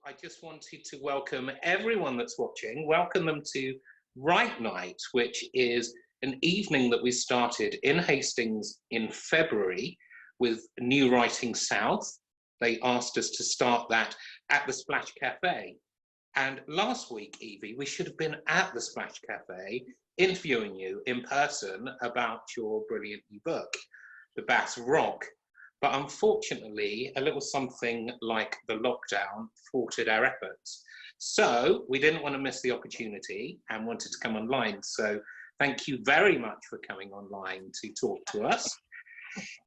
I just wanted to welcome everyone that's watching, welcome them to Write Night, which is an evening that we started in Hastings in February with New Writing South. They asked us to start that at the Splash Cafe. And last week, Evie, we should have been at the Splash Cafe interviewing you in person about your brilliant new book, The Bass Rock. But unfortunately, a little something like the lockdown thwarted our efforts. So we didn't want to miss the opportunity and wanted to come online. So thank you very much for coming online to talk to us.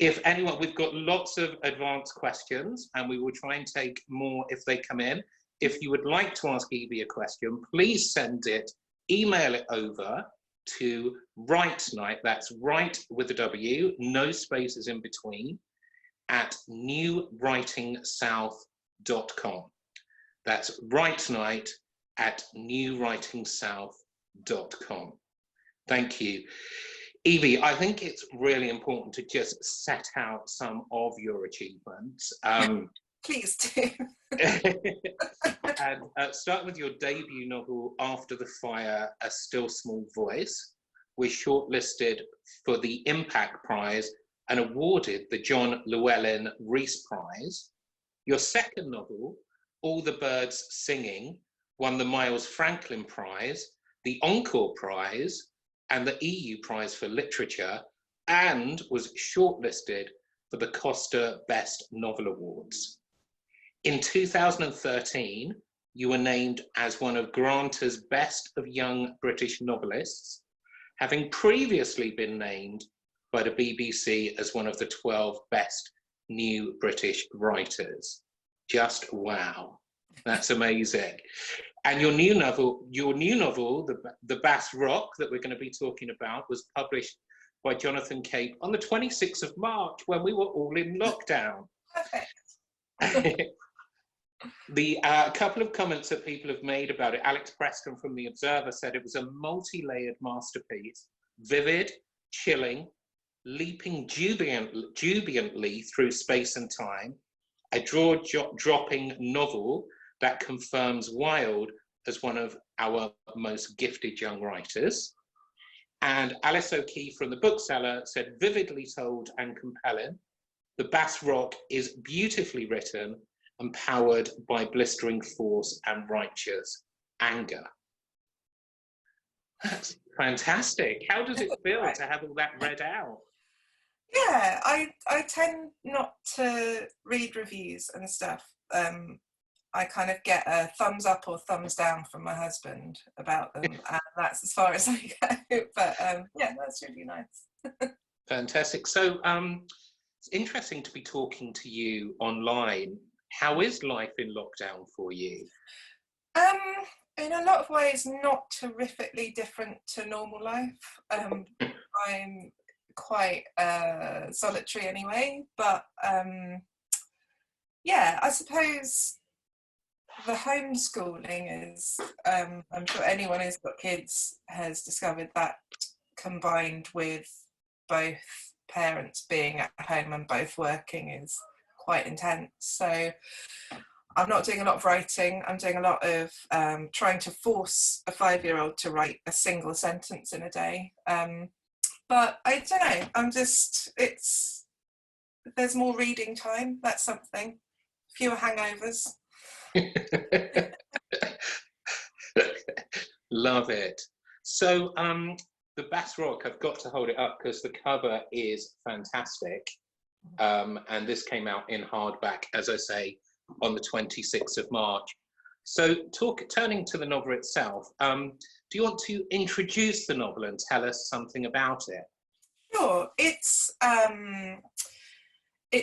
If anyone, we've got lots of advanced questions and we will try and take more if they come in. If you would like to ask Evie a question, please send it, email it over to Write Night, that's write with a W, no spaces in between, at newwritingsouth.com. That's Write Night at newwritingsouth.com. Thank you. Evie, I think it's really important to just set out some of your achievements. Please do. And start with your debut novel, After the Fire, A Still Small Voice, was shortlisted for the Impac Prize and awarded the John Llewellyn Rhys Prize. Your second novel, All the Birds Singing, won the Miles Franklin Prize, the Encore Prize, and the EU Prize for Literature, and was shortlisted for the Costa Best Novel Awards. In 2013, you were named as one of Granta's Best of Young British Novelists, having previously been named by the BBC as one of the 12 best new British writers. Just wow, that's amazing. And your new novel, The Bass Rock, that we're going to be talking about, was published by Jonathan Cape on the 26th of March when we were all in lockdown. Perfect. The couple of comments that people have made about it, Alex Preston from The Observer said it was a multi-layered masterpiece, vivid, chilling, leaping jubilantly through space and time, a jaw-dropping novel that confirms Wyld as one of our most gifted young writers. And Alice O'Keefe from The Bookseller said, vividly told and compelling, The Bass Rock is beautifully written and powered by blistering force and righteous anger. That's fantastic. How does it feel to have all that read out? Yeah, I tend not to read reviews and stuff. I kind of get a thumbs up or thumbs down from my husband about them, and that's as far as I go. But yeah, that's really nice. Fantastic. So it's interesting to be talking to you online. How is life in lockdown for you? In a lot of ways, not terrifically different to normal life. I'm quite solitary anyway, but yeah, I suppose the homeschooling is, I'm sure anyone who's got kids has discovered that, combined with both parents being at home and both working, is quite intense. So I'm not doing a lot of writing. I'm doing a lot of trying to force a 5-year-old to write a single sentence in a day. But I don't know, there's more reading time, that's something. Fewer hangovers. Love it. So The Bass Rock, I've got to hold it up because the cover is fantastic. And this came out in hardback, as I say, on the 26th of March. So turning to the novel itself, do you want to introduce the novel and tell us something about it? Sure. It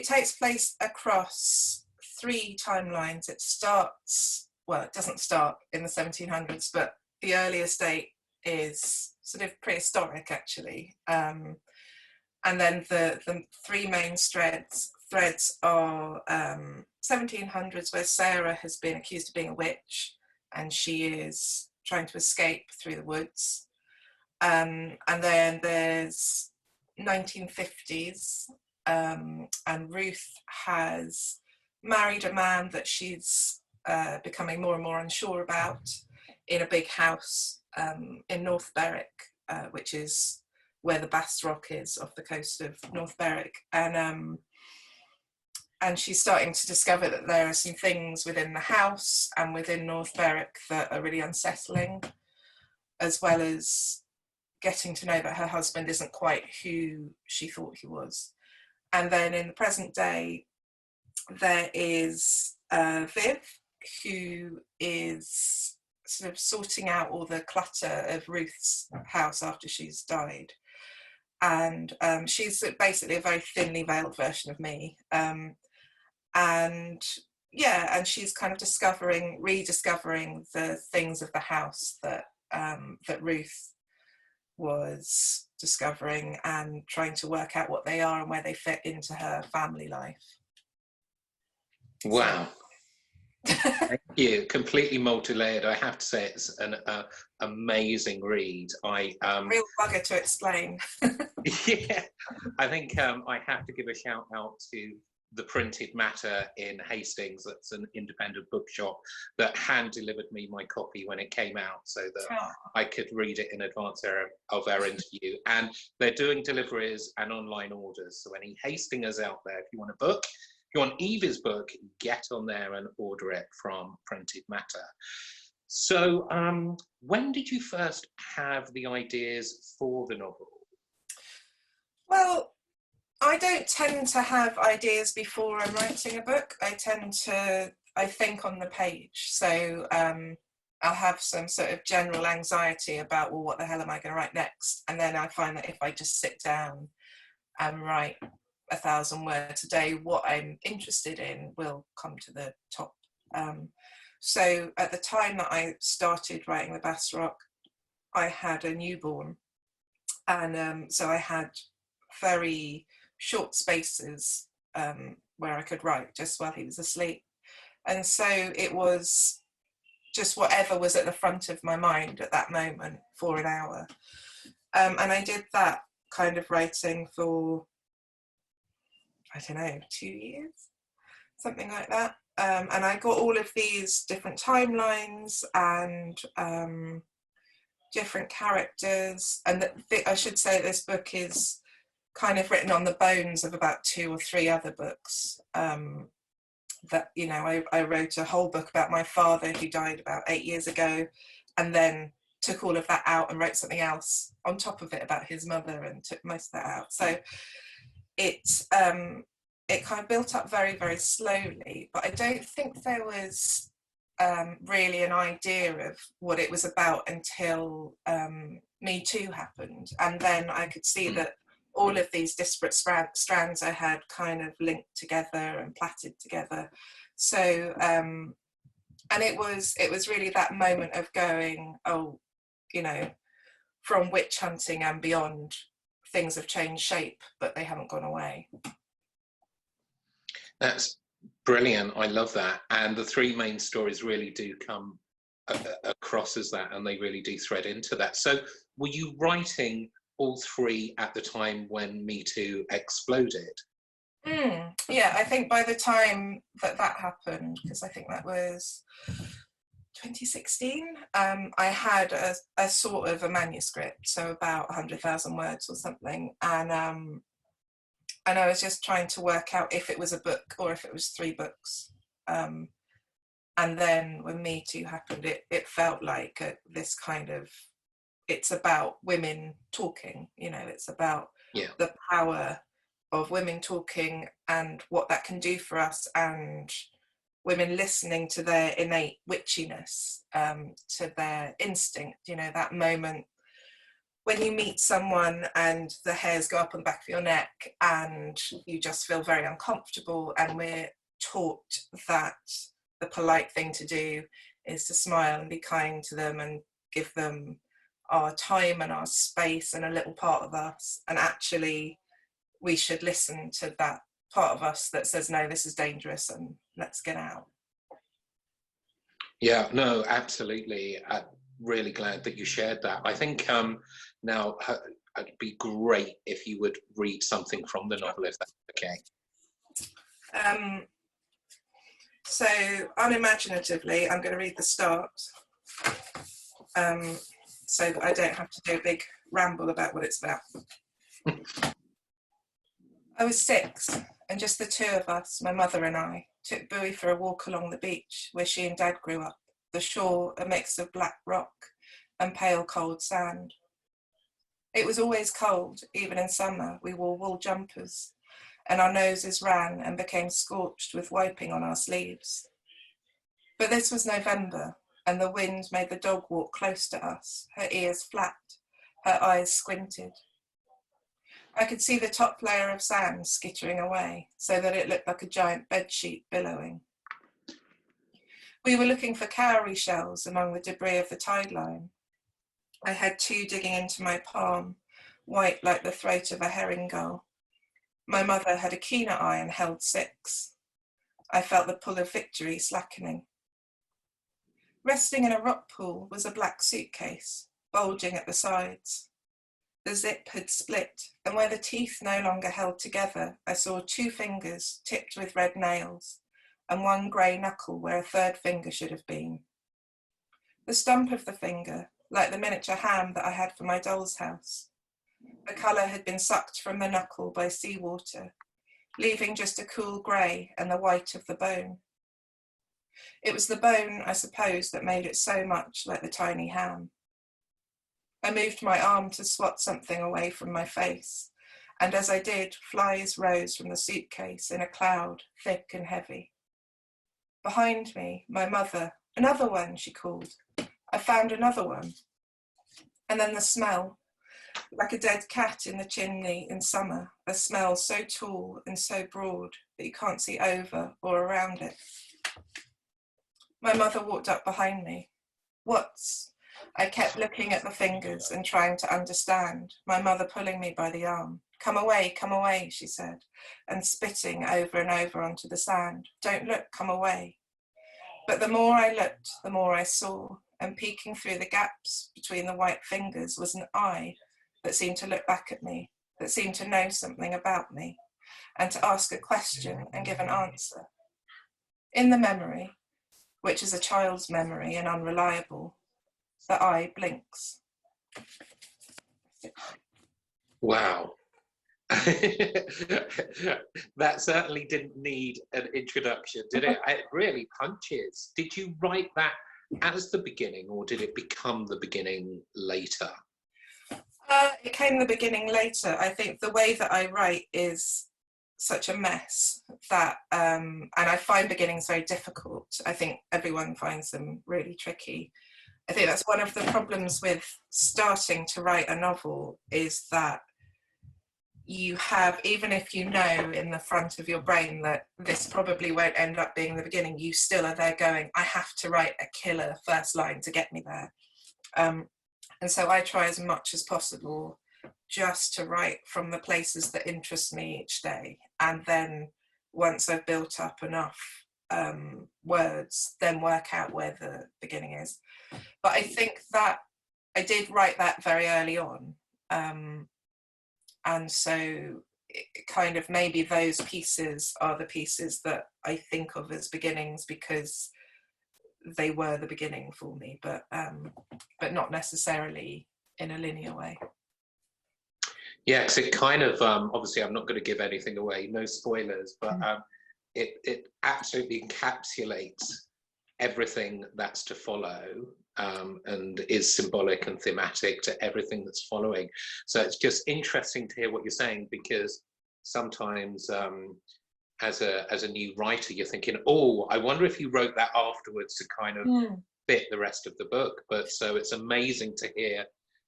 takes place across 3 timelines. It doesn't start in the 1700s, but the earliest date is sort of prehistoric, actually. And then the 3 main threads are 1700s, where Sarah has been accused of being a witch and she is trying to escape through the woods. And then there's 1950s, and Ruth has married a man that she's becoming more and more unsure about, in a big house in North Berwick, which is where the Bass Rock is, off the coast of North Berwick. And she's starting to discover that there are some things within the house and within North Berwick that are really unsettling, as well as getting to know that her husband isn't quite who she thought he was. And then in the present day, there is Viv, who is sort of sorting out all the clutter of Ruth's house after she's died. And she's basically a very thinly veiled version of me. And she's kind of rediscovering the things of the house that Ruth was discovering, and trying to work out what they are and where they fit into her family life. Wow. Thank you. Completely multi-layered. I have to say it's an amazing read. Real bugger to explain. Yeah, I think I have to give a shout out to the Printed Matter in Hastings. That's an independent bookshop that hand delivered me my copy when it came out, so that I could read it in advance of our interview. And they're doing deliveries and online orders, so any Hastingers out there, if you want a book, if you want Evie's book, get on there and order it from Printed Matter. So when did you first have the ideas for the novel? Well, I don't tend to have ideas before I'm writing a book. I think on the page. So I'll have some sort of general anxiety about, well, what the hell am I going to write next? And then I find that if I just sit down and write 1,000 words a day, what I'm interested in will come to the top. So at the time that I started writing the Bass Rock, I had a newborn. And so I had very short spaces where I could write just while he was asleep. And so it was just whatever was at the front of my mind at that moment for an hour. And I did that kind of writing for, I don't know, 2 years, something like that. And I got all of these different timelines and different characters. And I should say this book is kind of written on the bones of about 2 or 3 other books. That, you know, I wrote a whole book about my father who died about 8 years ago, and then took all of that out and wrote something else on top of it about his mother and took most of that out. So it kind of built up very, very slowly, but I don't think there was really an idea of what it was about until Me Too happened. And then I could see that all of these disparate strands I had kind of linked together and plaited together. So, and it was really that moment of going, oh, you know, from witch hunting and beyond, things have changed shape, but they haven't gone away. That's brilliant. I love that. And the 3 main stories really do come across as that, and they really do thread into that. So were you writing all 3 at the time when Me Too exploded? Yeah, I think by the time that happened, because I think that was 2016, I had a sort of a manuscript, so about 100,000 words or something, and I was just trying to work out if it was a book or if it was 3 books. And then when Me Too happened, it felt like this kind of, it's about women talking, you know, it's about the power of women talking and what that can do for us, and women listening to their innate witchiness, to their instinct, you know, that moment when you meet someone and the hairs go up on the back of your neck and you just feel very uncomfortable, and we're taught that the polite thing to do is to smile and be kind to them and give them our time and our space and a little part of us, and actually we should listen to that part of us that says, no, this is dangerous and let's get out. Yeah, no, absolutely. I'm really glad that you shared that. I think now it'd be great if you would read something from the novel, if that's okay. So unimaginatively, I'm going to read the start so that I don't have to do a big ramble about what it's about. I was 6, and just the 2 of us, my mother and I, took Bowie for a walk along the beach where she and Dad grew up, the shore a mix of black rock and pale cold sand. It was always cold, even in summer. We wore wool jumpers, and our noses ran and became scorched with wiping on our sleeves. But this was November, and the wind made the dog walk close to us, her ears flat, her eyes squinted. I could see the top layer of sand skittering away, so that it looked like a giant bedsheet billowing. We were looking for cowrie shells among the debris of the tide line. I had 2 digging into my palm, white like the throat of a herring gull. My mother had a keener eye and held 6. I felt the pull of victory slackening. Resting in a rock pool was a black suitcase, bulging at the sides. The zip had split, and where the teeth no longer held together, I saw 2 fingers tipped with red nails, and 1 grey knuckle where a 3rd finger should have been. The stump of the finger, like the miniature ham that I had for my doll's house. The colour had been sucked from the knuckle by seawater, leaving just a cool grey and the white of the bone. It was the bone, I suppose, that made it so much like the tiny ham. I moved my arm to swat something away from my face, and as I did, flies rose from the suitcase in a cloud, thick and heavy. Behind me, my mother, "Another one," she called. I found another one. And then the smell, like a dead cat in the chimney in summer, a smell so tall and so broad that you can't see over or around it. My mother walked up behind me. "What's?" I kept looking at the fingers and trying to understand, my mother pulling me by the arm. Come away," she said, and spitting over and over onto the sand. "Don't look, come away." But the more I looked, the more I saw, and peeking through the gaps between the white fingers was an eye that seemed to look back at me, that seemed to know something about me, and to ask a question and give an answer. In the memory, which is a child's memory and unreliable, the eye blinks. Wow. That certainly didn't need an introduction, did it? It really punches. Did you write that as the beginning, or did it become the beginning later? It came the beginning later. I think the way that I write is such a mess that, and I find beginnings very difficult. I think everyone finds them really tricky. I think that's one of the problems with starting to write a novel, is that you have, even if you know in the front of your brain that this probably won't end up being the beginning, you still are there going, I have to write a killer first line to get me there. And so I try as much as possible just to write from the places that interest me each day. And then once I've built up enough words, then work out where the beginning is. But I think that I did write that very early on. And so it kind of, maybe those pieces are the pieces that I think of as beginnings because they were the beginning for me, but not necessarily in a linear way. Yeah, because it kind of, obviously I'm not going to give anything away, no spoilers, but it absolutely encapsulates everything that's to follow, and is symbolic and thematic to everything that's following. So it's just interesting to hear what you're saying, because sometimes as a new writer, you're thinking, oh, I wonder if you wrote that afterwards to kind of fit the rest of the book. But so it's amazing to hear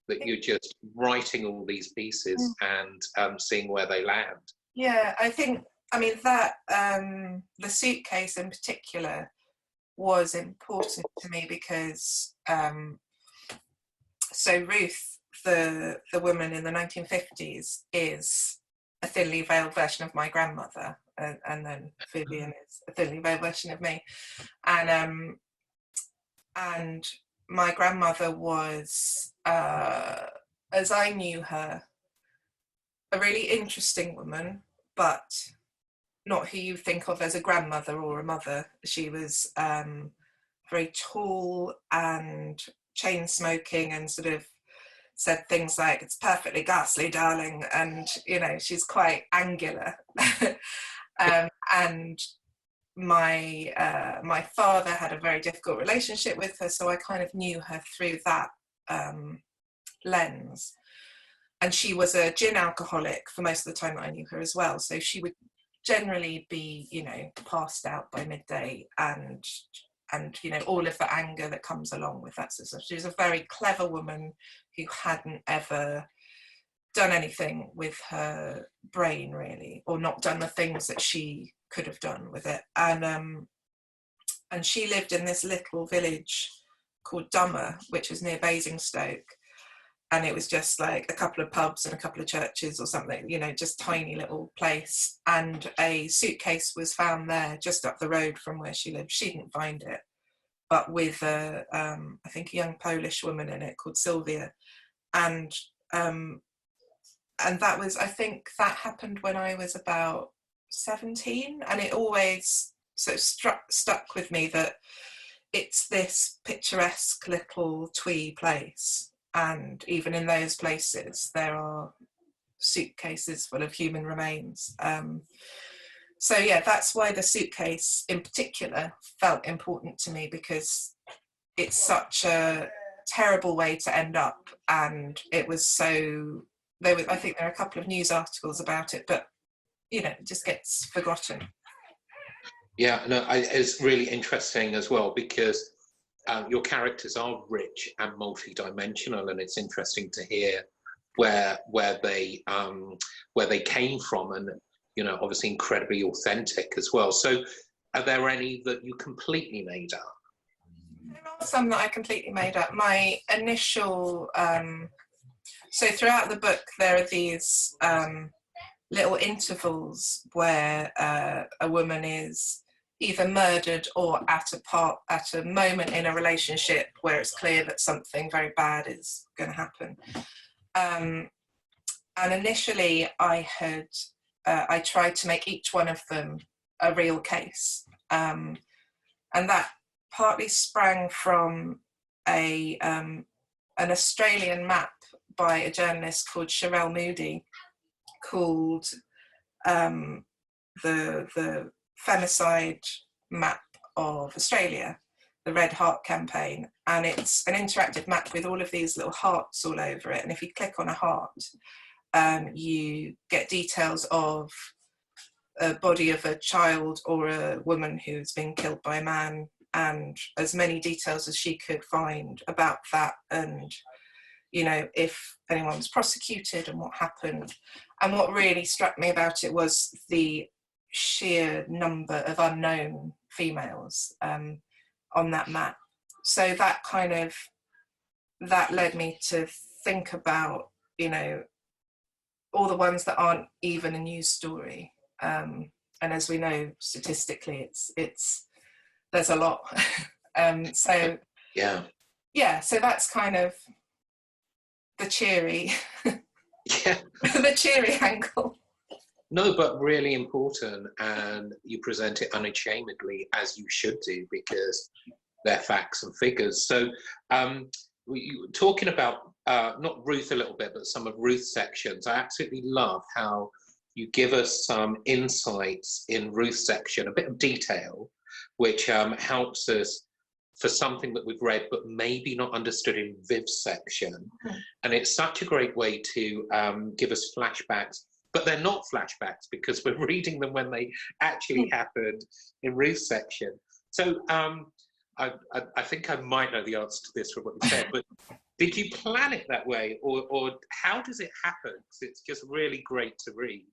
that you're just writing all these pieces and seeing where they land. Yeah, I think, I mean, that the suitcase in particular was important to me because so Ruth, the woman in the 1950s, is a thinly veiled version of my grandmother, and then Vivian is a thinly veiled version of me, and my grandmother was, as I knew her, a really interesting woman, but not who you think of as a grandmother or a mother. She was very tall and chain smoking, and sort of said things like, "It's perfectly ghastly, darling," and you know, she's quite angular. And my father had a very difficult relationship with her, so I kind of knew her through that lens. And she was a gin alcoholic for most of the time that I knew her as well, so she would generally be, you know, passed out by midday, and you know, all of the anger that comes along with that sort of stuff. She was a very clever woman who hadn't ever done anything with her brain, really, or not done the things that she could have done with it. And she lived in this little village called Dummer, which is near Basingstoke, and it was just like a couple of pubs and a couple of churches or something, you know, just tiny little place. And a suitcase was found there just up the road from where she lived. She didn't find it, but with I think a young Polish woman in it called Sylvia. And that was, I think that happened when I was about 17, and it always sort of stuck with me that it's this picturesque little twee place, and even in those places there are suitcases full of human remains. So yeah, that's why the suitcase in particular felt important to me, because it's such a terrible way to end up, and it was so, I think there are a couple of news articles about it, but you know, it just gets forgotten. Yeah, no, it's really interesting as well, because your characters are rich and multi-dimensional, and it's interesting to hear where they came from, and you know, obviously incredibly authentic as well. So, are there any that you completely made up? There are some that I completely made up. My initial, so throughout the book, there are these little intervals where a woman is either murdered or at a moment in a relationship where it's clear that something very bad is going to happen. And initially, I tried to make each one of them a real case, and that partly sprang from an Australian map by a journalist called Sherelle Moody, called the Femicide Map of Australia, the Red Heart Campaign. And it's an interactive map with all of these little hearts all over it. And if you click on a heart, you get details of a body of a child or a woman who's been killed by a man, and as many details as she could find about that, and you know, if anyone was prosecuted and what happened. And what really struck me about it was the sheer number of unknown females on that map. So that led me to think about, you know, all the ones that aren't even a news story. And as we know, statistically, it's there's a lot. So so that's kind of the cheery, the cheery angle. No, but really important, and you present it unashamedly, as you should do, because they're facts and figures. So we were talking about not Ruth a little bit, but some of Ruth's sections. I absolutely love how you give us some insights in Ruth's section, a bit of detail, which helps us for something that we've read but maybe not understood in Viv's section. And it's such a great way to give us flashbacks, but they're not flashbacks because we're reading them when they actually happened in Ruth's section. So I think I might know the answer to this from what you said, but did you plan it that way, or how does it happen? Because it's just really great to read.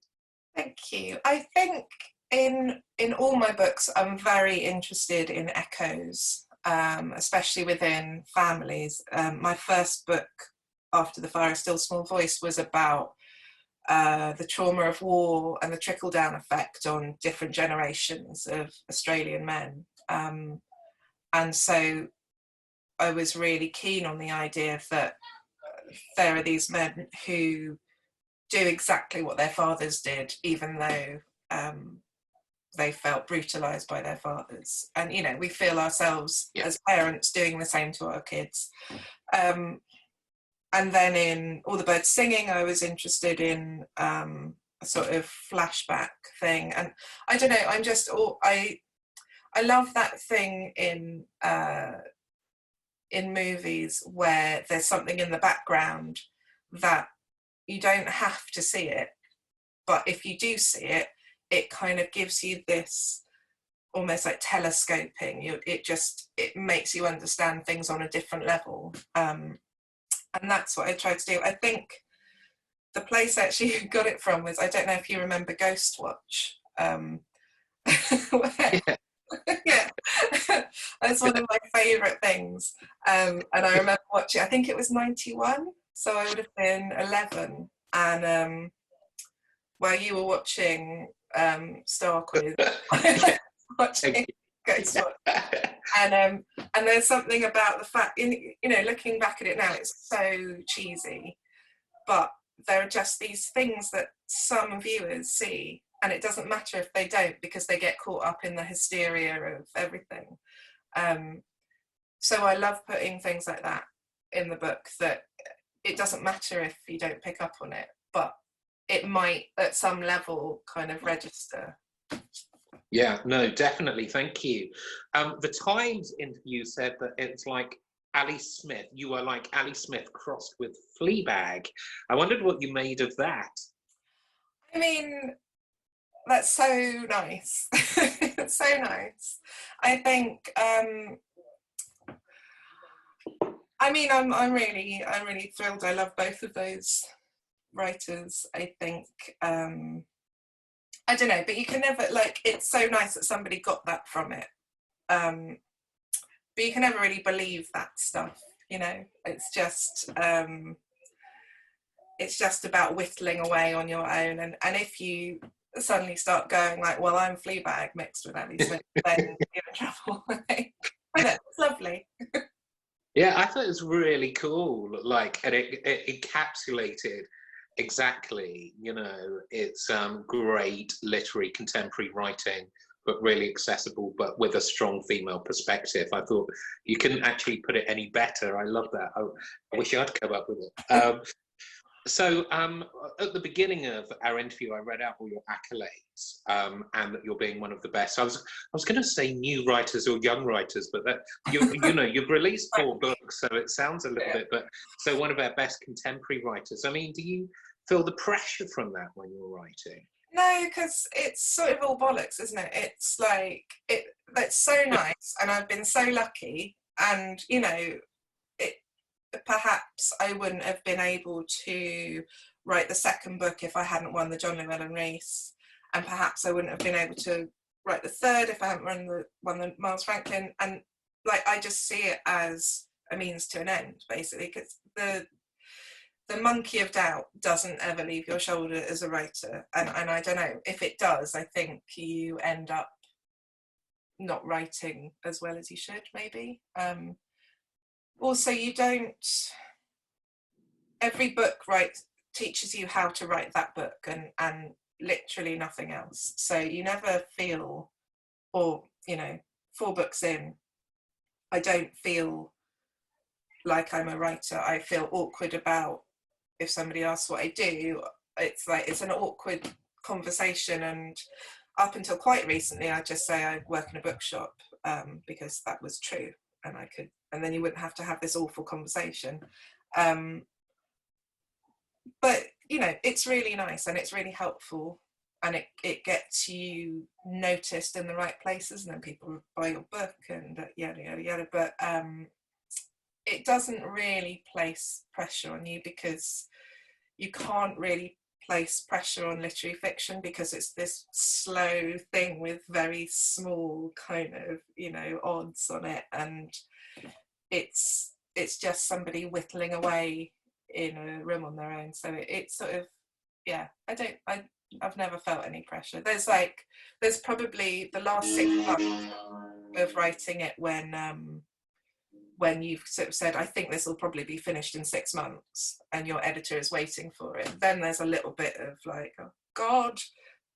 Thank you. I think in all my books, I'm very interested in echoes, especially within families. My first book, After the Fire, A Still Small Voice, was about the trauma of war and the trickle-down effect on different generations of Australian men. And so I was really keen on the idea that there are these men who do exactly what their fathers did, even though they felt brutalized by their fathers, and you know, we feel ourselves as parents doing the same to our kids. And then in All the Birds Singing, I was interested in a sort of flashback thing, and I don't know, I'm just I love that thing in movies where there's something in the background that you don't have to see it, but if you do see it, it kind of gives you this almost like telescoping. It makes you understand things on a different level, and that's what I tried to do. I think the place actually you got it from was, I don't know if you remember Ghostwatch. Where, yeah, that's one of my favourite things. And I remember watching, I think it was 91, so I would have been 11, and while you were watching Star Quiz, watching Ghostwatch. And there's something about the fact, you know, looking back at it now, it's so cheesy, but there are just these things that some viewers see, and it doesn't matter if they don't, because they get caught up in the hysteria of everything. So I love putting things like that in the book, that it doesn't matter if you don't pick up on it, but it might at some level kind of register. Yeah, no, definitely. Thank you. The Times interview said that it's like Ali Smith. You were like Ali Smith crossed with Fleabag. I wondered what you made of that. I mean, that's so nice. It's so nice. I think. I mean, I'm really thrilled. I love both of those writers. I think. I don't know, but you can never, like, it's so nice that somebody got that from it. But you can never really believe that stuff, you know. It's just about whittling away on your own, and if you suddenly start going like, well, I'm Fleabag mixed with Ali Smith, then you're in trouble. I know, it's lovely. Yeah, I thought it was really cool. Like, and it encapsulated exactly, you know, it's great literary contemporary writing, but really accessible, but with a strong female perspective. I thought you couldn't actually put it any better. I love that. I wish I'd come up with it. So at the beginning of our interview, I read out all your accolades, and that you're being one of the best. I was going to say new writers or young writers, but that you know, you've released 4 books, so it sounds a little bit. But so one of our best contemporary writers. I mean, do you feel the pressure from that when you're writing? No, because it's sort of all bollocks, isn't it? It's like that's so nice, and I've been so lucky, and you know, perhaps I wouldn't have been able to write the second book if I hadn't won the John Llewellyn Rhys, and perhaps I wouldn't have been able to write the third if I hadn't won the Miles Franklin. And like, I just see it as a means to an end, basically, because the monkey of doubt doesn't ever leave your shoulder as a writer, and I don't know, if it does, I think you end up not writing as well as you should, maybe. Also, you don't, every book teaches you how to write that book, and literally nothing else. So you never feel, or you know, 4 books in, I don't feel like I'm a writer. I feel awkward about if somebody asks what I do. It's like, it's an awkward conversation, and up until quite recently I just say I work in a bookshop, because that was true, and I could, and then you wouldn't have to have this awful conversation. But you know, it's really nice and it's really helpful, and it gets you noticed in the right places, and then people buy your book and yada yada yada. But it doesn't really place pressure on you, because you can't really place pressure on literary fiction, because it's this slow thing with very small kind of, you know, odds on it, and it's just somebody whittling away in a room on their own. So it's sort of, yeah, I've never felt any pressure. There's probably the last 6 months of writing it when you've sort of said, I think this will probably be finished in 6 months, and your editor is waiting for it. Then there's a little bit of like, oh God,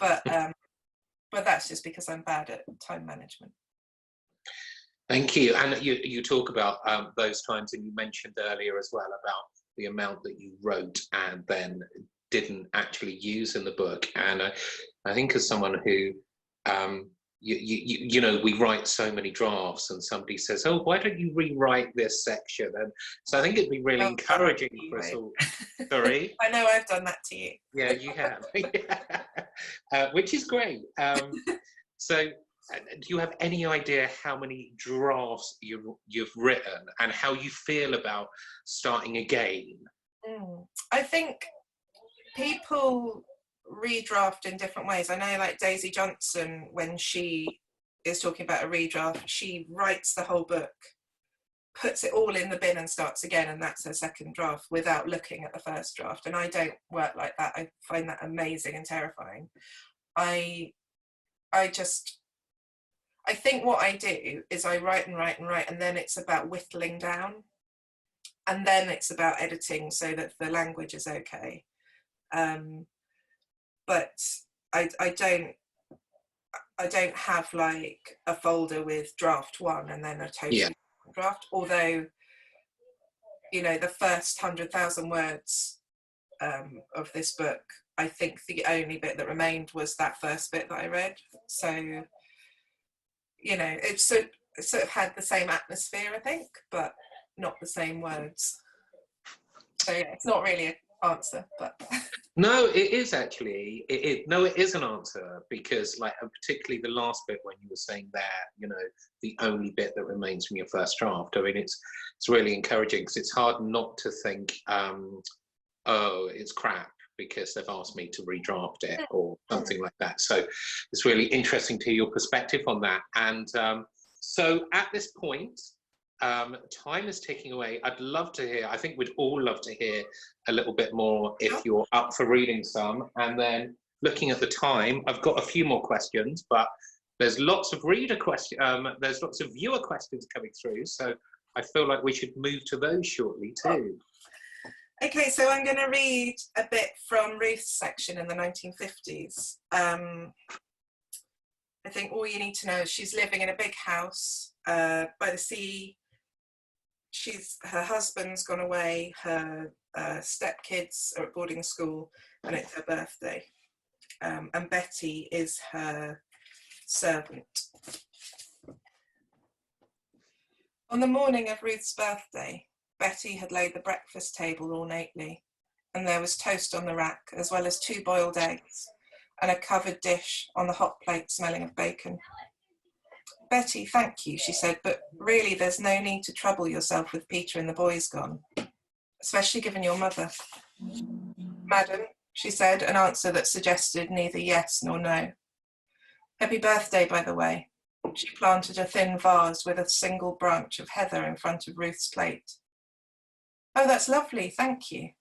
but But that's just because I'm bad at time management. Thank you. And you talk about those times, and you mentioned earlier as well about the amount that you wrote and then didn't actually use in the book. And I think as someone who, you know, we write so many drafts, and somebody says, "Oh, why don't you rewrite this section?" And so I think it'd be really encouraging for us all. Sorry? I know I've done that to you. Yeah, you have. Which is great. So do you have any idea how many drafts you've written and how you feel about starting again? I think people redraft in different ways. I know, like Daisy Johnson, when she is talking about a redraft, she writes the whole book, puts it all in the bin and starts again, and that's her second draft without looking at the first draft. And I don't work like that. I find that amazing and terrifying. I think what I do is I write and write and write, and then it's about whittling down, and then it's about editing so that the language is okay. But I don't have like a folder with draft 1 and then a totally different draft. Although, you know, the first 100,000 words of this book, I think the only bit that remained was that first bit that I read. So, you know, it sort of had the same atmosphere, I think, but not the same words. So yeah, it's not really an answer, but No, it is actually. No, it is an answer, because, like, particularly the last bit when you were saying there, you know, the only bit that remains from your first draft. I mean, it's really encouraging, because it's hard not to think, oh, it's crap because they've asked me to redraft it or something like that. So it's really interesting to hear your perspective on that. And so at this point, time is ticking away. I'd love to hear, I think we'd all love to hear a little bit more if you're up for reading some. And then looking at the time, I've got a few more questions, but there's lots of reader questions, there's lots of viewer questions coming through. So I feel like we should move to those shortly too. Okay, so I'm going to read a bit from Ruth's section in the 1950s. I think all you need to know is she's living in a big house by the sea. Her husband's gone away, her stepkids are at boarding school, and it's her birthday. And Betty is her servant. On the morning of Ruth's birthday, Betty had laid the breakfast table ornately, and there was toast on the rack, as well as 2 boiled eggs, and a covered dish on the hot plate smelling of bacon. "Betty, thank you," she said, "but really there's no need to trouble yourself with Peter and the boys gone, especially given your mother." "Madam," she said, an answer that suggested neither yes nor no. "Happy birthday, by the way." She planted a thin vase with a single branch of heather in front of Ruth's plate. "Oh, that's lovely, thank you."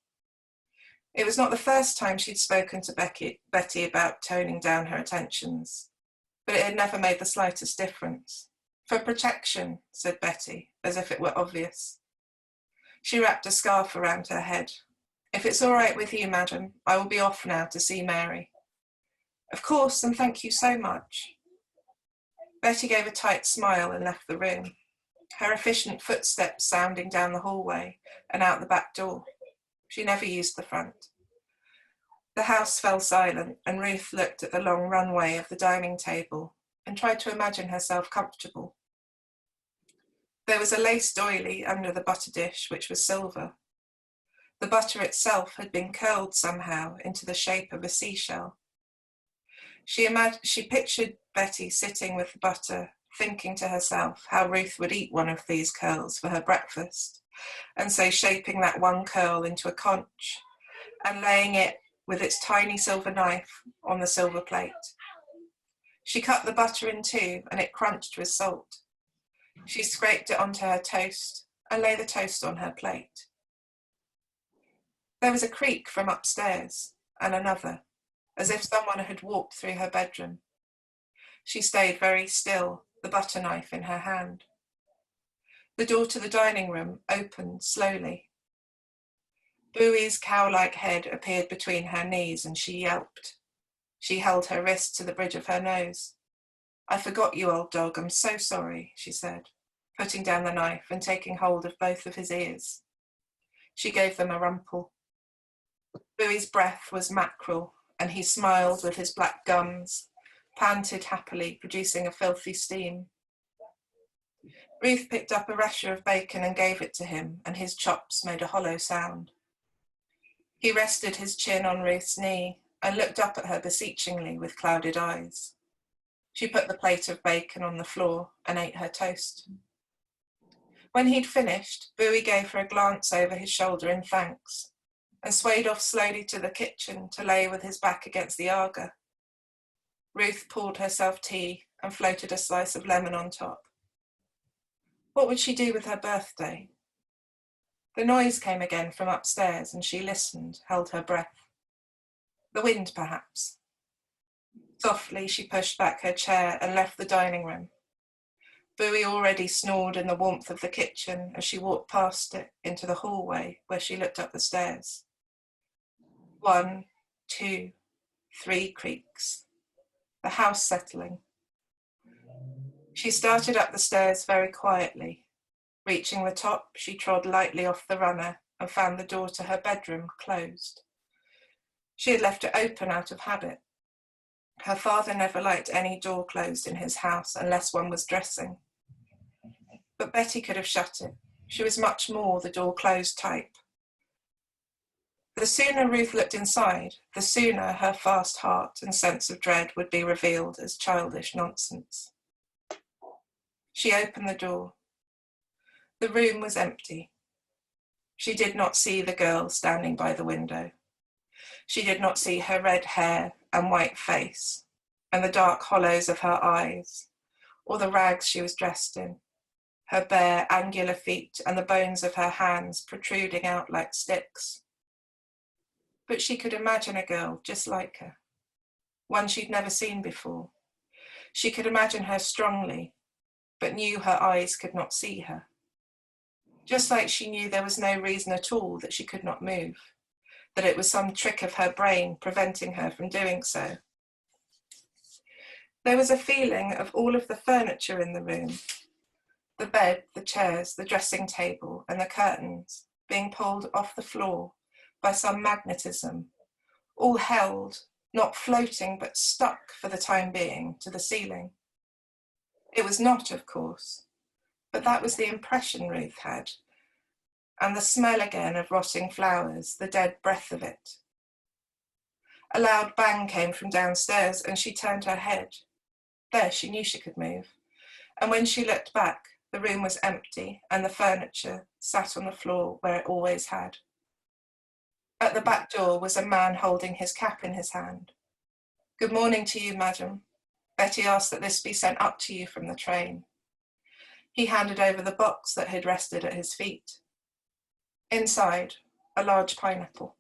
It was not the first time she'd spoken to Betty about toning down her attentions, but it had never made the slightest difference. "For protection," said Betty, as if it were obvious. She wrapped a scarf around her head. "If it's all right with you, madam, I will be off now to see Mary." "Of course, and thank you so much." Betty gave a tight smile and left the room, her efficient footsteps sounding down the hallway and out the back door. She never used the front. The house fell silent, and Ruth looked at the long runway of the dining table and tried to imagine herself comfortable. There was a lace doily under the butter dish, which was silver. The butter itself had been curled somehow into the shape of a seashell. She pictured Betty sitting with the butter, thinking to herself how Ruth would eat one of these curls for her breakfast, and so shaping that one curl into a conch and laying it with its tiny silver knife on the silver plate. She cut the butter in 2 and it crunched with salt. She scraped it onto her toast and lay the toast on her plate. There was a creak from upstairs and another, as if someone had walked through her bedroom. She stayed very still, the butter knife in her hand. The door to the dining room opened slowly. Bowie's cow-like head appeared between her knees and she yelped. She held her wrist to the bridge of her nose. "I forgot you, old dog, I'm so sorry," she said, putting down the knife and taking hold of both of his ears. She gave them a rumple. Bowie's breath was mackerel, and he smiled with his black gums, panted happily, producing a filthy steam. Ruth picked up a rasher of bacon and gave it to him, and his chops made a hollow sound. He rested his chin on Ruth's knee and looked up at her beseechingly with clouded eyes. She put the plate of bacon on the floor and ate her toast. When he'd finished, Bowie gave her a glance over his shoulder in thanks and swayed off slowly to the kitchen to lay with his back against the Aga. Ruth poured herself tea and floated a slice of lemon on top. What would she do with her birthday? The noise came again from upstairs and she listened, held her breath. The wind, perhaps. Softly, she pushed back her chair and left the dining room. Bowie already snored in the warmth of the kitchen as she walked past it into the hallway where she looked up the stairs. 1, 2, 3 creaks. The house settling. She started up the stairs very quietly. Reaching the top, she trod lightly off the runner and found the door to her bedroom closed. She had left it open out of habit. Her father never liked any door closed in his house unless one was dressing. But Betty could have shut it. She was much more the door closed type. The sooner Ruth looked inside, the sooner her fast heart and sense of dread would be revealed as childish nonsense. She opened the door. The room was empty. She did not see the girl standing by the window. She did not see her red hair and white face, and the dark hollows of her eyes, or the rags she was dressed in, her bare, angular feet and the bones of her hands protruding out like sticks. But she could imagine a girl just like her, one she'd never seen before. She could imagine her strongly, but knew her eyes could not see her. Just like she knew there was no reason at all that she could not move, that it was some trick of her brain preventing her from doing so. There was a feeling of all of the furniture in the room, the bed, the chairs, the dressing table, and the curtains, being pulled off the floor by some magnetism, all held, not floating, but stuck for the time being to the ceiling. It was not, of course, but that was the impression Ruth had, and the smell again of rotting flowers, the dead breath of it. A loud bang came from downstairs and she turned her head. There, she knew she could move. And when she looked back, the room was empty and the furniture sat on the floor where it always had. At the back door was a man holding his cap in his hand. "Good morning to you, madam. Betty asked that this be sent up to you from the train." He handed over the box that had rested at his feet. Inside, a large pineapple.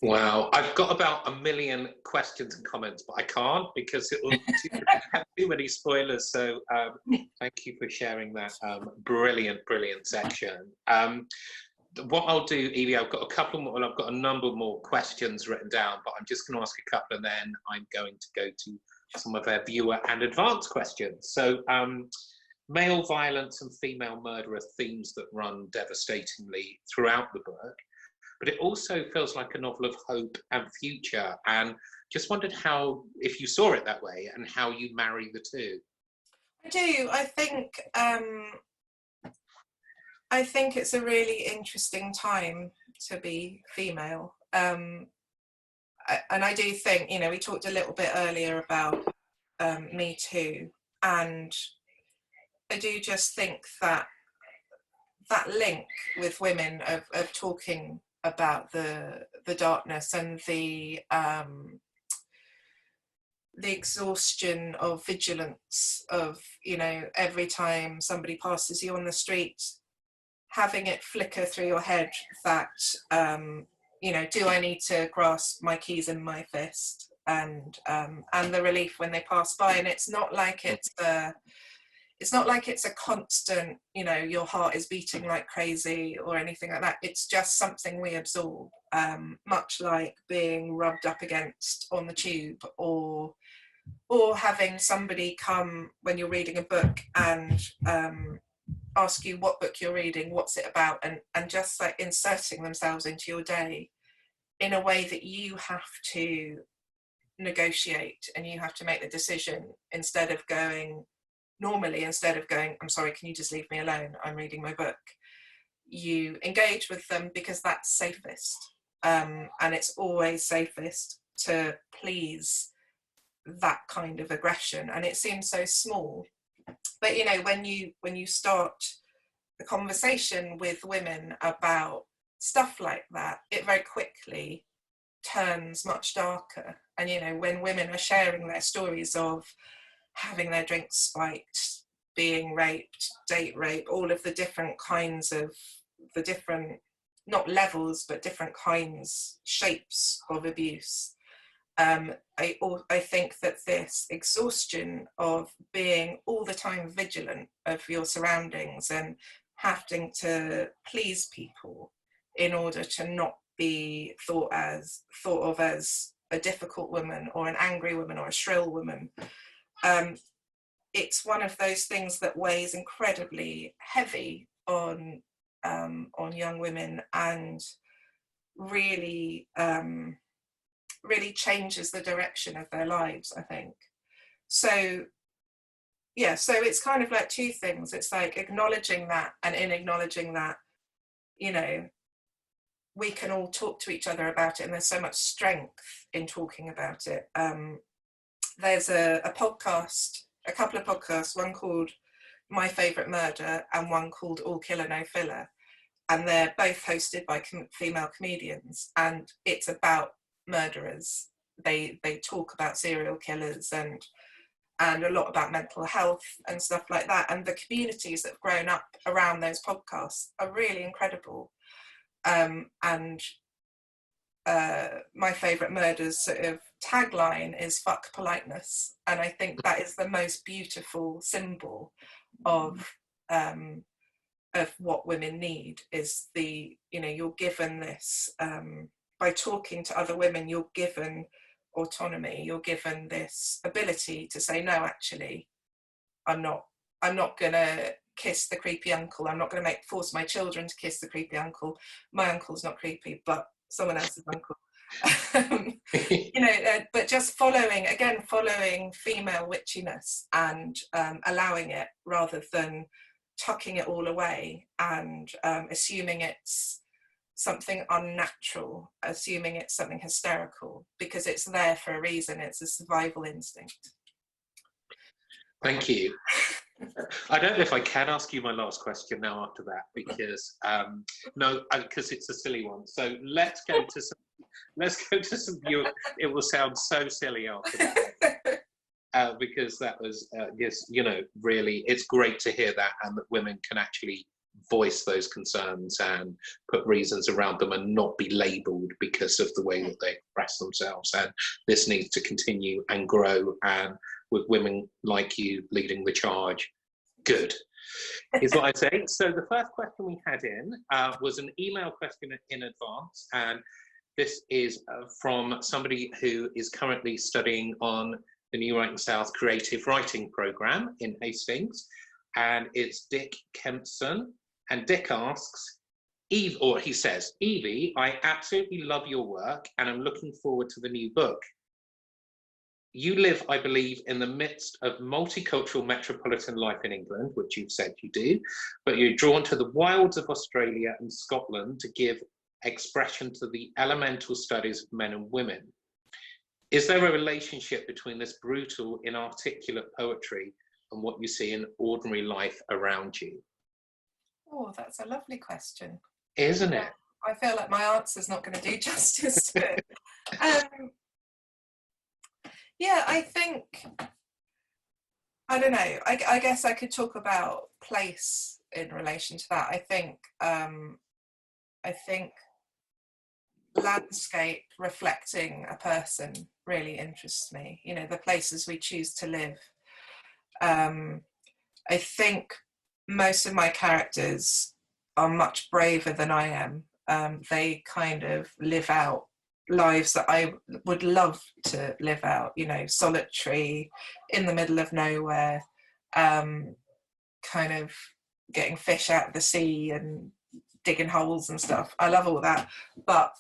Wow, I've got about 1 million questions and comments, but I can't because it will have too many spoilers. So thank you for sharing that brilliant section. What I'll do, Evie, I've got a couple more, I've got a number more questions written down, but I'm just going to ask a couple and then I'm going to go to some of our viewer and advanced questions. So male violence and female murder are themes that run devastatingly throughout the book, but it also feels like a novel of hope and future, and just wondered how, if you saw it that way, and how you marry the two. I do. I think it's a really interesting time to be female. And I do think, we talked a little bit earlier about Me Too, and I do just think that link with women of talking about the darkness and the exhaustion of vigilance of, every time somebody passes you on the street, having it flicker through your head that, do I need to grasp my keys in my fist, and the relief when they pass by. And it's not like it's it's not like it's a constant, you know, your heart is beating like crazy or anything like that. It's just something we absorb, much like being rubbed up against on the tube, or having somebody come when you're reading a book and ask you what book you're reading, what's it about, and just like inserting themselves into your day in a way that you have to negotiate and you have to make the decision, instead of going, I'm sorry, can you just leave me alone, I'm reading my book. You engage with them because that's safest, and it's always safest to please that kind of aggression. And it seems so small, but you know, when you start the conversation with women about stuff like that, it very quickly turns much darker. And you know, when women are sharing their stories of having their drinks spiked, being raped, date rape, all of the different kinds of the different, not levels, but different kinds, shapes of abuse, I think that this exhaustion of being all the time vigilant of your surroundings and having to please people in order to not be thought of as a difficult woman or an angry woman or a shrill woman, it's one of those things that weighs incredibly heavy on young women, and really really changes the direction of their lives, I think. So yeah, so it's kind of like two things. It's like acknowledging that, and in acknowledging that, you know, we can all talk to each other about it, and there's so much strength in talking about it. There's a podcast, a couple of podcasts, one called My Favourite Murder and one called All Killer No Filler, and they're both hosted by female comedians, and it's about murderers. They talk about serial killers and a lot about mental health and stuff like that, and the communities that have grown up around those podcasts are really incredible. My Favourite Murder's sort of tagline is "fuck politeness," and I think that is the most beautiful symbol of what women need. Is the, you know, you're given this, by talking to other women, you're given autonomy, you're given this ability to say, no, actually, I'm not gonna kiss the creepy uncle, I'm not gonna force my children to kiss the creepy uncle, my uncle's not creepy, but someone else's uncle. You know, but just following female witchiness and allowing it, rather than tucking it all away and assuming it's something unnatural, assuming it's something hysterical, because it's there for a reason. It's a survival instinct. Thank you. I don't know if I can ask you my last question now after that, because no, because it's a silly one. So let's go to some it will sound so silly after that. Because that was yes, you know, really, it's great to hear that, and that women can actually voice those concerns and put reasons around them and not be labelled because of the way that they express themselves. And this needs to continue and grow, and with women like you leading the charge, good, is what I'd say. So the first question we had in was an email question in advance, and this is from somebody who is currently studying on the New Writing South Creative Writing Programme in Hastings, and it's Dick Kempson. And Dick asks, Eve, or he says, Evie, I absolutely love your work and I'm looking forward to the new book. You live, I believe, in the midst of multicultural metropolitan life in England, which you've said you do, but you're drawn to the wilds of Australia and Scotland to give expression to the elemental studies of men and women. Is there a relationship between this brutal, inarticulate poetry and what you see in ordinary life around you? Oh, that's a lovely question. Isn't it? I feel like my answer's not going to do justice to it. Yeah, I think, I don't know, I guess I could talk about place in relation to that. I think landscape reflecting a person really interests me, you know, the places we choose to live. I think most of my characters are much braver than I am. They kind of live out lives that I would love to live out, you know, solitary, in the middle of nowhere, kind of getting fish out of the sea and digging holes and stuff. I love all that. But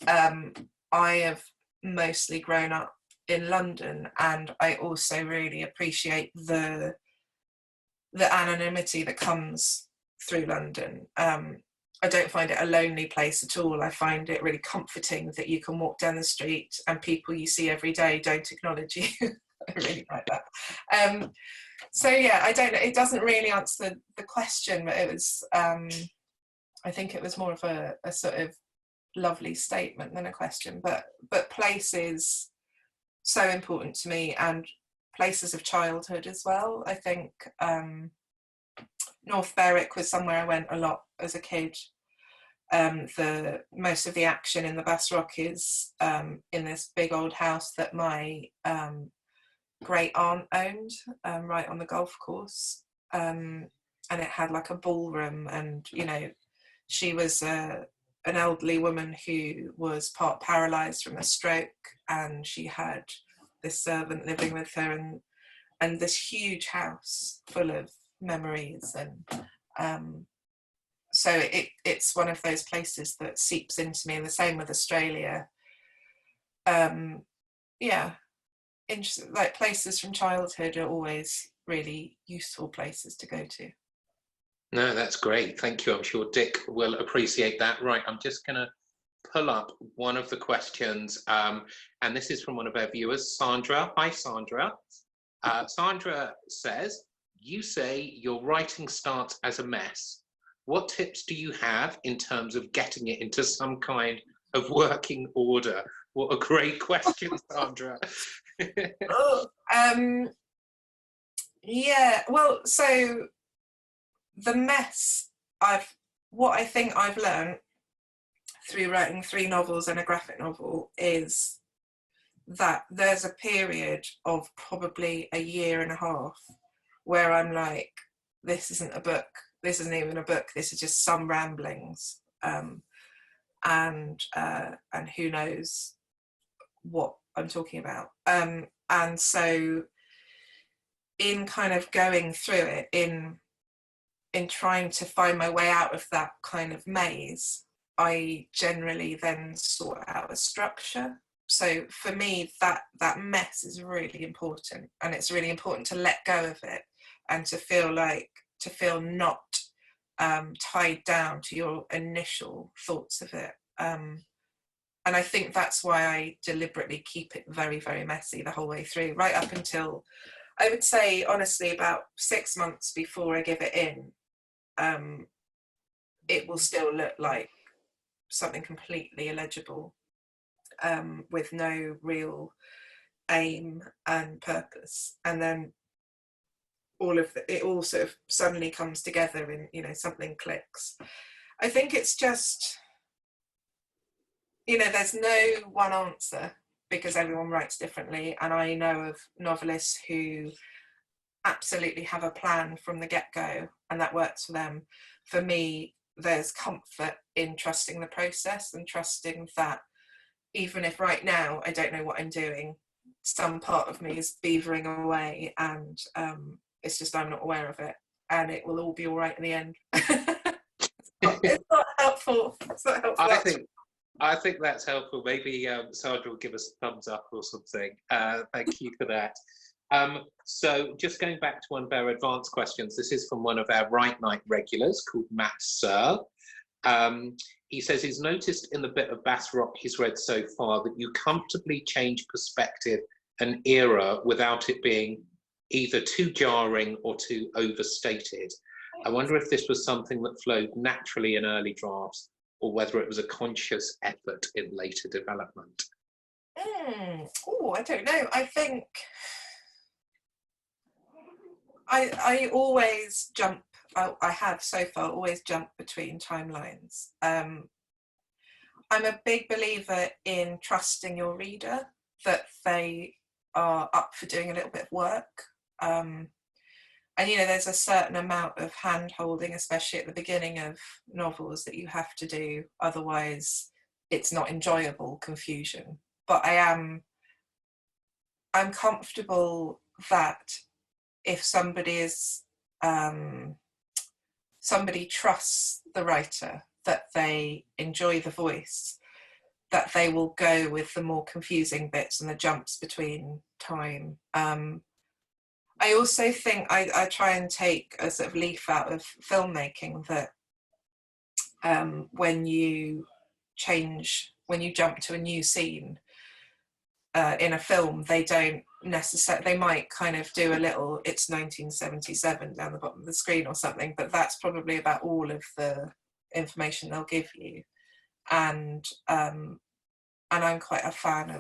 I have mostly grown up in London, and I also really appreciate the anonymity that comes through London. I don't find it a lonely place at all. I find it really comforting that you can walk down the street and people you see every day don't acknowledge you. I really like that. So yeah, I don't know. It doesn't really answer the question, but it was, I think it was more of a sort of lovely statement than a question. But place is so important to me, and places of childhood as well. I think North Berwick was somewhere I went a lot as a kid. Most of the action in the Bass Rock is in this big old house that my great aunt owned, right on the golf course, and it had like a ballroom, and you know, she was an elderly woman who was part paralysed from a stroke, and she had this servant living with her, and this huge house full of memories, and so it's one of those places that seeps into me, and the same with Australia. Yeah, interesting. Like places from childhood are always really useful places to go to. No, that's great. Thank you. I'm sure Dick will appreciate that. Right, I'm just going to pull up one of the questions, and this is from one of our viewers, Sandra. Hi, Sandra. Sandra says, you say your writing starts as a mess. What tips do you have in terms of getting it into some kind of working order? What a great question, Sandra. Yeah, well, so the mess, what I think I've learned through writing 3 novels and a graphic novel is that there's a period of probably a year and a half where I'm like, this isn't a book, this isn't even a book, this is just some ramblings, and who knows what I'm talking about. And so in kind of going through it, in trying to find my way out of that kind of maze, I generally then sort out a structure. So for me, that mess is really important, and it's really important to let go of it and to feel not tied down to your initial thoughts of it. And I think that's why I deliberately keep it very, very messy the whole way through, right up until, I would say, honestly, about 6 months before I give it in, it will still look like something completely illegible, with no real aim and purpose. And then it all sort of suddenly comes together and, you know, something clicks. I think it's just, you know, there's no one answer because everyone writes differently. And I know of novelists who absolutely have a plan from the get-go and that works for them. For me, there's comfort in trusting the process and trusting that even if right now I don't know what I'm doing, some part of me is beavering away, and it's just I'm not aware of it, and it will all be all right in the end. It's not helpful. It's not helpful. I think that's helpful. Maybe Sandra will give us a thumbs up or something. Thank you for that. So just going back to one of our advanced questions, this is from one of our Right Night regulars called Matt Searle. He says he's noticed in the bit of Bass Rock he's read so far that you comfortably change perspective and era without it being either too jarring or too overstated. I wonder if this was something that flowed naturally in early drafts or whether it was a conscious effort in later development. Oh, I don't know. I think I always jump. I have so far always jumped between timelines. I'm a big believer in trusting your reader, that they are up for doing a little bit of work. you know, there's a certain amount of hand holding, especially at the beginning of novels, that you have to do, otherwise it's not enjoyable confusion. But I'm comfortable that if somebody is somebody trusts the writer, that they enjoy the voice, that they will go with the more confusing bits and the jumps between time. I also think I try and take a sort of leaf out of filmmaking, that when you jump to a new scene in a film, they don't necessarily, they might kind of do a little "it's 1977" down the bottom of the screen or something, but that's probably about all of the information they'll give you. And I'm quite a fan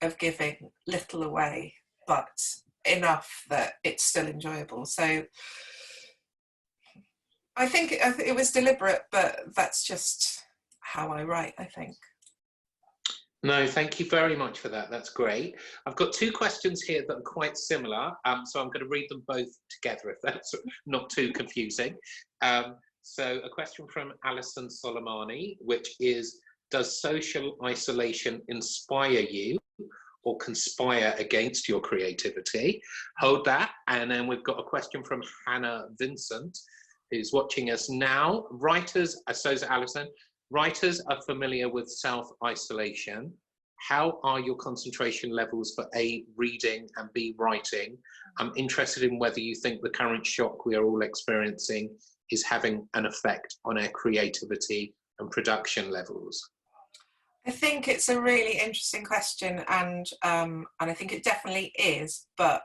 of giving little away, but enough that it's still enjoyable. So I think it was deliberate, but that's just how I write, I think. No, thank you very much for that. That's great. I've got two questions here that are quite similar, so I'm going to read them both together if that's not too confusing. So a question from Alison Soleimani, which is, does social isolation inspire you or conspire against your creativity? Hold that. And then we've got a question from Hannah Vincent, who's watching us now. Writers, so is Alison, writers are familiar with self-isolation. How are your concentration levels for A, reading, and B, writing? I'm interested in whether you think the current shock we are all experiencing is having an effect on our creativity and production levels. I think it's a really interesting question, and I think it definitely is. But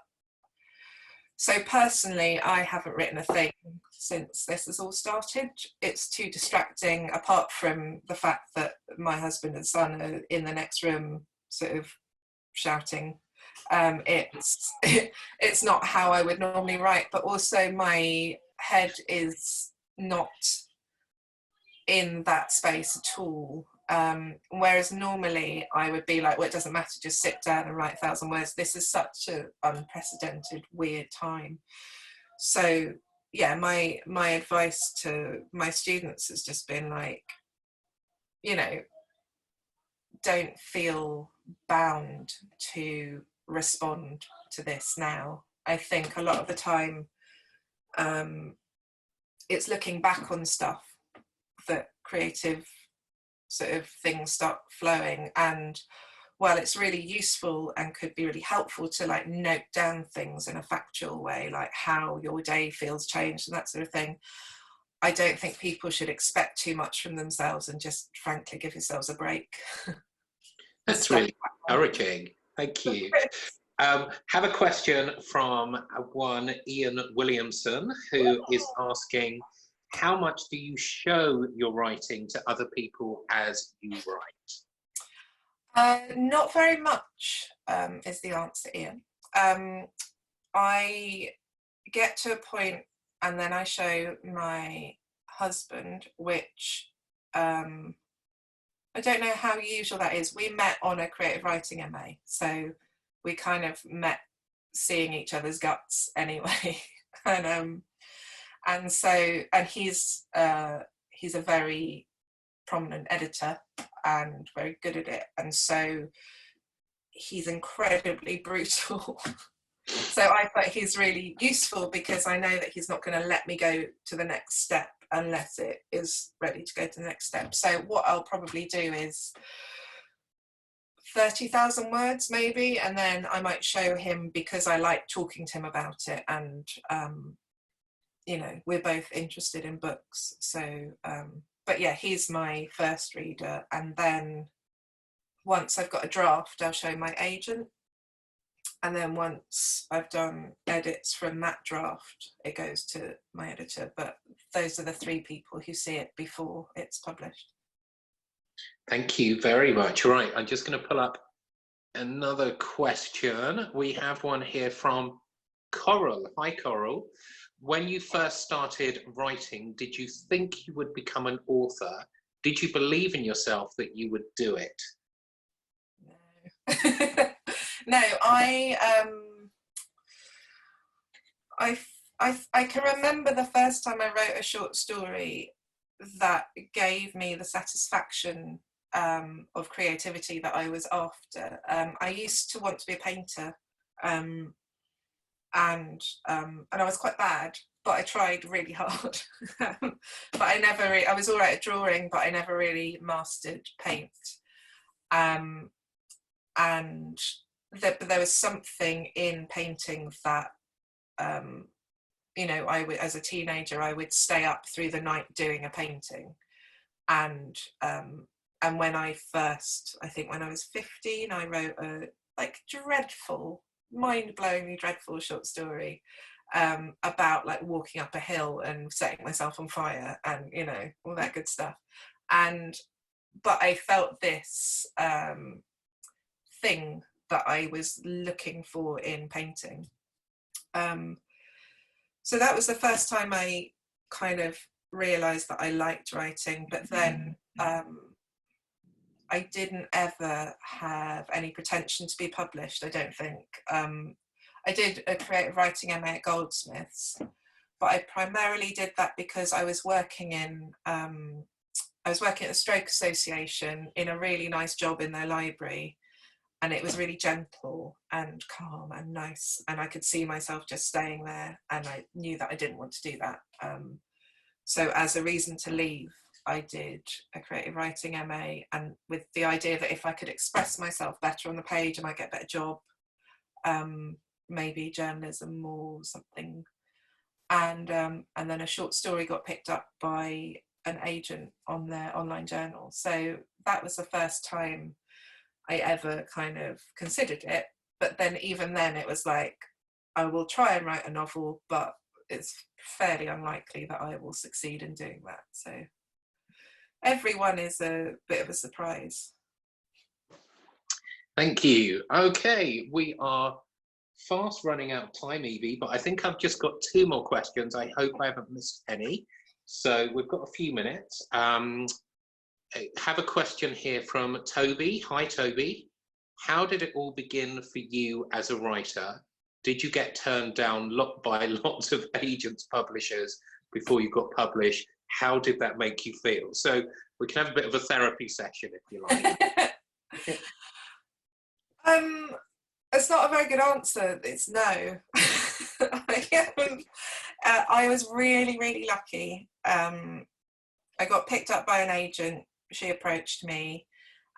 so personally, I haven't written a thing since this has all started. It's too distracting, apart from the fact that my husband and son are in the next room sort of shouting. It's not how I would normally write, but also my head is not in that space at all. Whereas normally I would be like, well, it doesn't matter, just sit down and write 1,000 words. This is such an unprecedented, weird time. So yeah, my advice to my students has just been like, you know, don't feel bound to respond to this now. I think a lot of the time it's looking back on stuff that creative sort of things start flowing, and while it's really useful and could be really helpful to like note down things in a factual way, like how your day feels changed and that sort of thing, I don't think people should expect too much from themselves, and just frankly give yourselves a break. That's really encouraging. Thank you. Have a question from one Ian Williamson, who is asking, how much do you show your writing to other people as you write? Not very much, is the answer, Ian. I get to a point and then I show my husband, which I don't know how usual that is. We met on a creative writing MA, so we kind of met seeing each other's guts anyway. And he's a very prominent editor and very good at it, and so he's incredibly brutal. So I thought he's really useful because I know that he's not going to let me go to the next step unless it is ready to go to the next step. So what I'll probably do is 30,000 words maybe, and then I might show him because I like talking to him about it, and you know, we're both interested in books. So but yeah, he's my first reader, and then once I've got a draft I'll show my agent, and then once I've done edits from that draft it goes to my editor. But those are the three people who see it before it's published. Thank you very much. Right, I'm just going to pull up another question. We have one here from Coral. Hi, Coral. When you first started writing, did you think you would become an author? Did you believe in yourself that you would do it? No. No, I I can remember the first time I wrote a short story that gave me the satisfaction of creativity that I was after. I used to want to be a painter, and I was quite bad, but I tried really hard. But I was all right at drawing, but I never really mastered paint. And there was something in painting that, you know, as a teenager, I would stay up through the night doing a painting. And when I think when I was 15, I wrote a dreadful, mind-blowingly dreadful short story about like walking up a hill and setting myself on fire and, you know, all that good stuff. But I felt this thing that I was looking for in painting. So that was the first time I kind of realised that I liked writing, but then I didn't ever have any pretension to be published, I don't think. I did a creative writing MA at Goldsmiths, but I primarily did that because I was working at the Stroke Association in a really nice job in their library, and it was really gentle and calm and nice, and I could see myself just staying there, and I knew that I didn't want to do that. So as a reason to leave, I did a creative writing MA, and with the idea that if I could express myself better on the page, I might get a better job, maybe journalism or something. And then a short story got picked up by an agent on their online journal. So that was the first time I ever kind of considered it. But then even then it was like, I will try and write a novel, but it's fairly unlikely that I will succeed in doing that. So everyone is a bit of a surprise. Thank you. Okay, we are fast running out of time, Evie, but I think I've just got 2 more questions. I hope I haven't missed any. So we've got a few minutes. I have a question here from Toby. Hi, Toby. How did it all begin for you as a writer? Did you get turned down by lots of agents, publishers before you got published? How did that make you feel? So we can have a bit of a therapy session if you like. It's not a very good answer. It's no. I was really, really lucky. I got picked up by an agent. She approached me,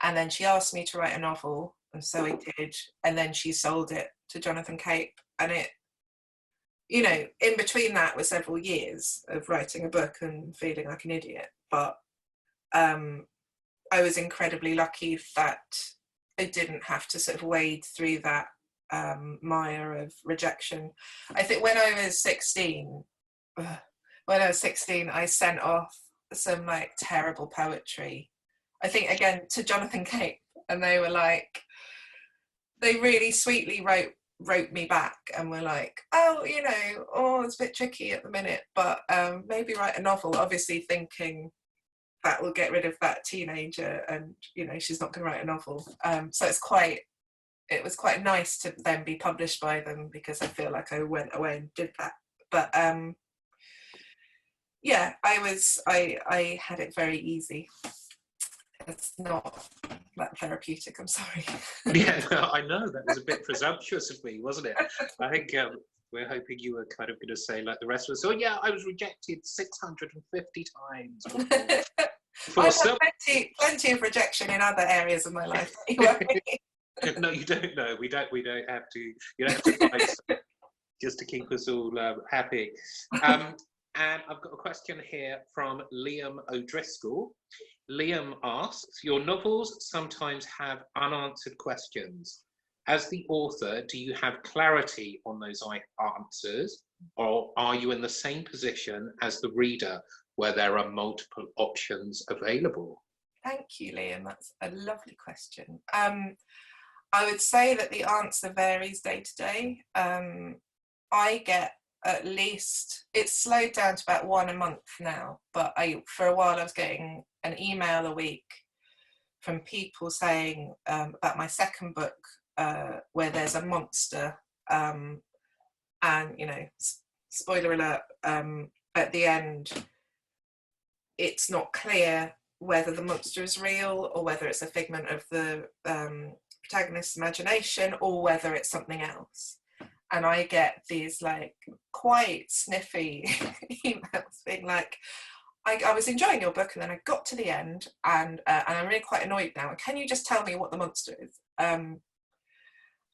and then she asked me to write a novel, and so I did. And then she sold it to Jonathan Cape, and it, you know, in between that was several years of writing a book and feeling like an idiot. But I was incredibly lucky that I didn't have to sort of wade through that mire of rejection. I think when I was 16, I sent off some like terrible poetry, I think again to Jonathan Cape, and they were like, they really sweetly wrote me back and were like, oh, you know, oh, it's a bit tricky at the minute, but maybe write a novel, obviously thinking that will get rid of that teenager, and you know, she's not going to write a novel. So it was quite nice to then be published by them, because I feel like I went away and did that. But yeah, I had it very easy. It's not that therapeutic, I'm sorry. Yeah, no, I know, that was a bit presumptuous of me, wasn't it? I think we're hoping you were kind of going to say, like the rest of us, oh yeah, I was rejected 650 times. I've had plenty of rejection in other areas of my life. Anyway. No, you don't know. We don't have to. You don't have to fight just to keep us all happy. And I've got a question here from Liam O'Driscoll. Liam asks, your novels sometimes have unanswered questions. As the author, do you have clarity on those answers, or are you in the same position as the reader where there are multiple options available? Thank you, Liam. That's a lovely question. I would say that the answer varies day to day. I get at least, it's slowed down to about 1 a month now, but for a while I was getting an email a week from people saying about my second book, where there's a monster, and you know, spoiler alert, at the end, it's not clear whether the monster is real or whether it's a figment of the protagonist's imagination or whether it's something else. And I get these like quite sniffy emails being like, I was enjoying your book and then I got to the end and I'm really quite annoyed now. Can you just tell me what the monster is? And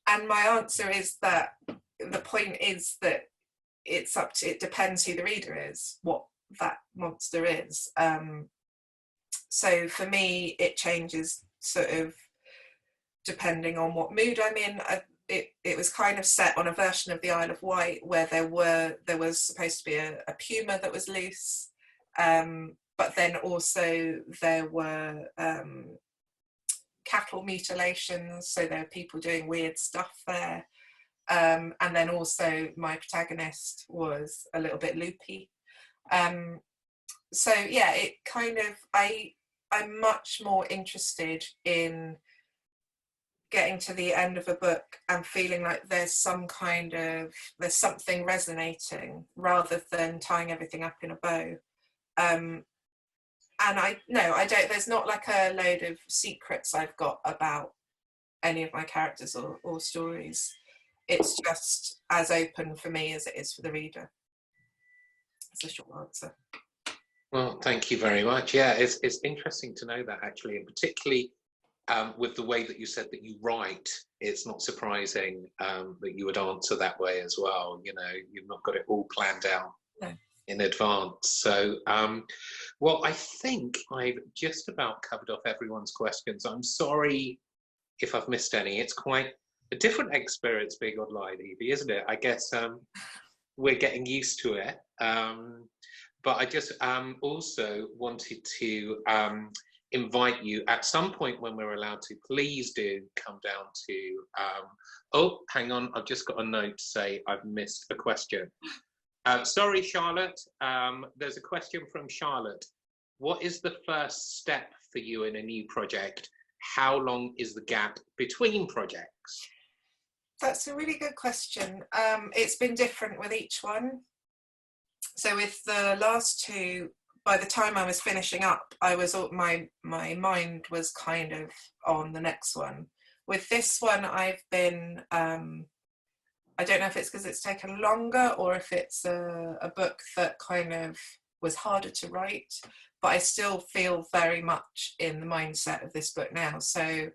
my answer is that the point is that it depends who the reader is, what that monster is. So for me, it changes sort of depending on what mood I'm in. It was kind of set on a version of the Isle of Wight where there was supposed to be a puma that was loose, but then also there were cattle mutilations, so there were people doing weird stuff there. And then also my protagonist was a little bit loopy. So yeah, it kind of, I'm much more interested in getting to the end of a book and feeling like there's something resonating rather than tying everything up in a bow. And I don't, there's not like a load of secrets I've got about any of my characters or stories. It's just as open for me as it is for the reader. It's a short answer. Well, thank you very much. Yeah, it's interesting to know that actually, and particularly with the way that you said that you write, it's not surprising that you would answer that way as well. You know, you've not got it all planned out in advance. So, well, I think I've just about covered off everyone's questions. I'm sorry if I've missed any. It's quite a different experience being online, Evie, isn't it? I guess we're getting used to it. But I just also wanted to invite you at some point when we're allowed to, please do come down to, oh, hang on, I've just got a note to say I've missed a question. Sorry, Charlotte, there's a question from Charlotte. What is the first step for you in a new project? How long is the gap between projects? That's a really good question. It's been different with each one. So with the last two, by the time I was finishing up, my mind was kind of on the next one. With this one, I've been, I don't know if it's because it's taken longer or if it's a book that kind of was harder to write, but I still feel very much in the mindset of this book now. So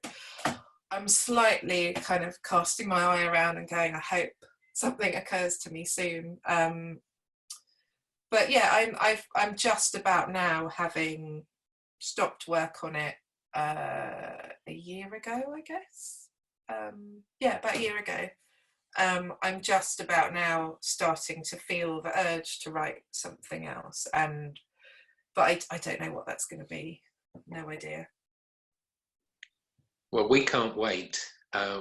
I'm slightly kind of casting my eye around and going, I hope something occurs to me soon. But yeah, I'm just about now, having stopped work on it a year ago, I guess. Yeah, about a year ago. I'm just about now starting to feel the urge to write something else, but I don't know what that's going to be. No idea. Well, we can't wait.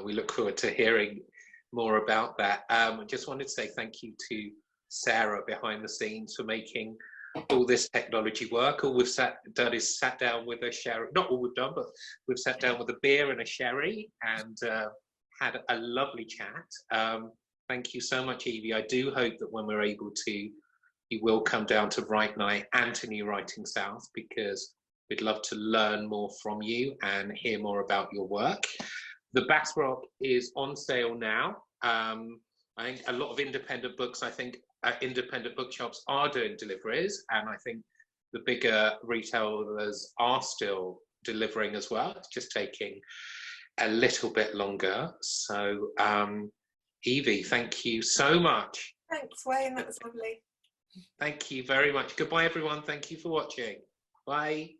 We look forward to hearing more about that. I just wanted to say thank you to Sarah behind the scenes for making all this technology work. All we've done is sat down with a sherry, not all we've done, but we've sat down with a beer and a sherry and had a lovely chat. Thank you so much, Evie. I do hope that when we're able to, you will come down to Write Night and to New Writing South, because we'd love to learn more from you and hear more about your work. The Bassrock is on sale now. I think a lot of independent books, independent bookshops are doing deliveries, and I think the bigger retailers are still delivering as well. It's just taking a little bit longer. So Evie, thank you so much. Thanks, Wayne, that was lovely. Thank you very much. Goodbye, everyone. Thank you for watching. Bye.